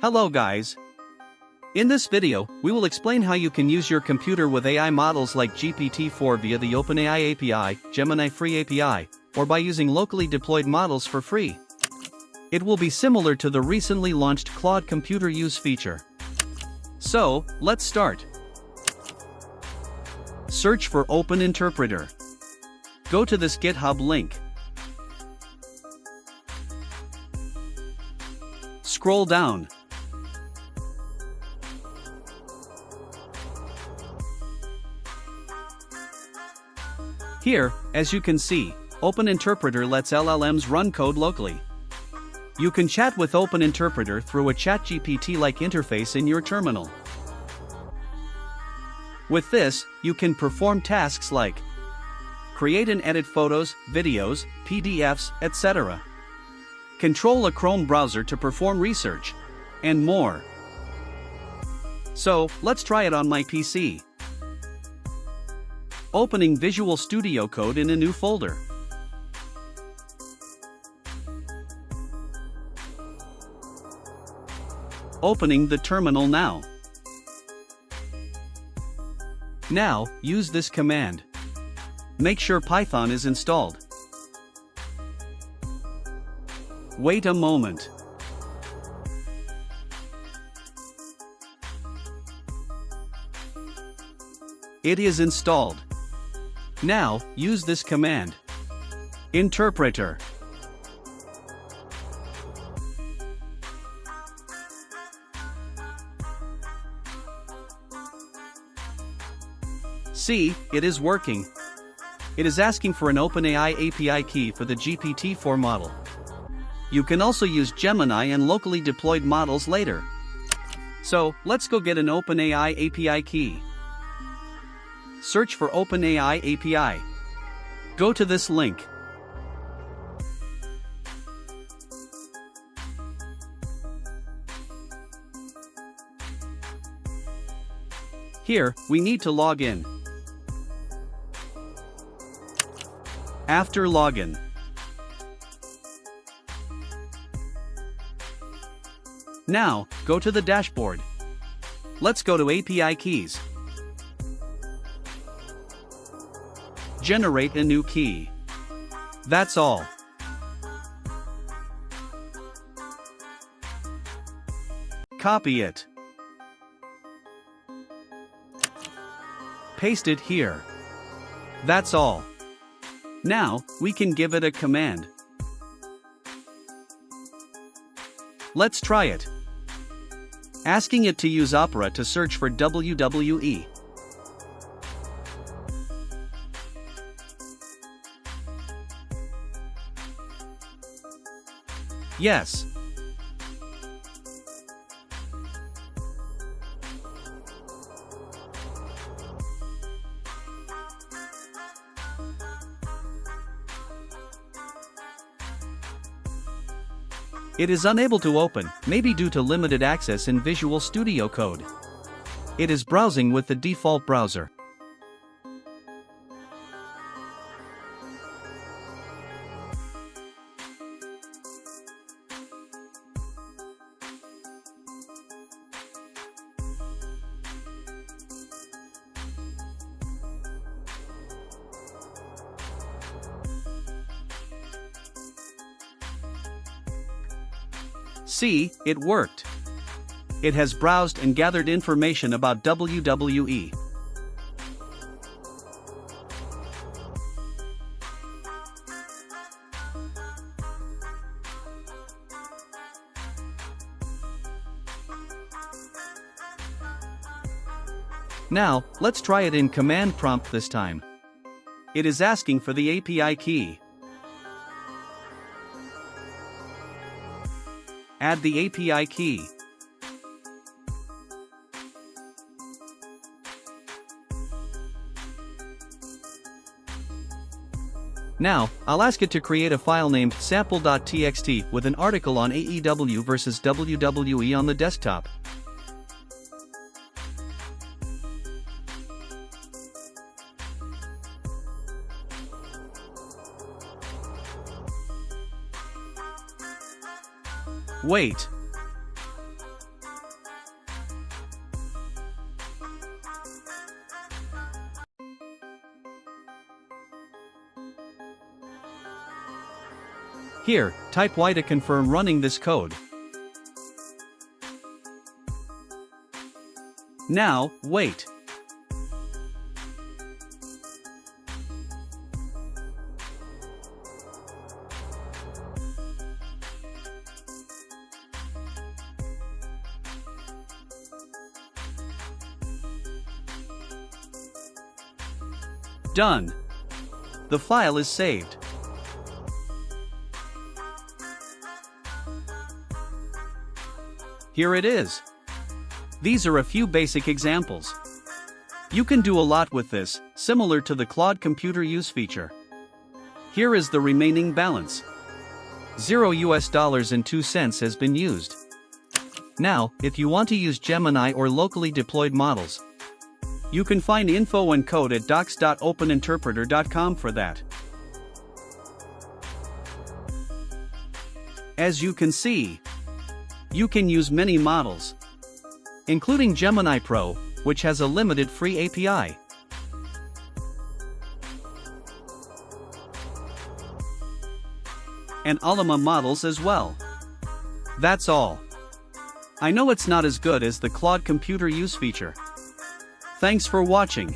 Hello guys. In this video, we will explain how you can use your computer with AI models like GPT-4 via the OpenAI API, Gemini free API, or by using locally deployed models for free. It will be similar to the recently launched Claude computer use feature. So, let's start. Search for Open Interpreter. Go to this GitHub link. Scroll down. Here, as you can see, Open Interpreter lets LLMs run code locally. You can chat with Open Interpreter through a ChatGPT-like interface in your terminal. With this, you can perform tasks like create and edit photos, videos, PDFs, etc. Control a Chrome browser to perform research, and more. So, let's try it on my PC. Opening Visual Studio Code in a new folder. Opening the terminal now. Now, use this command. Make sure Python is installed. Wait a moment. It is installed. Now, use this command. Interpreter. See, it is working. It is asking for an OpenAI API key for the GPT-4 model. You can also use Gemini and locally deployed models later. So, let's go get an OpenAI API key. Search for OpenAI API. Go to this link. Here, we need to log in. After login, now, go to the dashboard. Let's go to API keys. Generate a new key. That's all. Copy it. Paste it here. That's all. Now, we can give it a command. Let's try it. Asking it to use Opera to search for WWE. Yes. It is unable to open, maybe due to limited access in Visual Studio Code. It is browsing with the default browser. See, it worked. It has browsed and gathered information about WWE. Now, let's try it in command prompt this time. It is asking for the API key. Add the API key. Now, I'll ask it to create a file named sample.txt with an article on AEW versus WWE on the desktop. Wait. Here, type Y to confirm running this code. Now, wait. Done. The file is saved. Here it is. These are a few basic examples. You can do a lot with this, similar to the Claude computer use feature. Here is the remaining balance. $0.02 has been used. Now, if you want to use Gemini or locally deployed models, you can find info and code at docs.openinterpreter.com for that. As you can see, you can use many models, including Gemini Pro, which has a limited free API. And Llama models as well. That's all. I know it's not as good as the Claude computer use feature. Thanks for watching.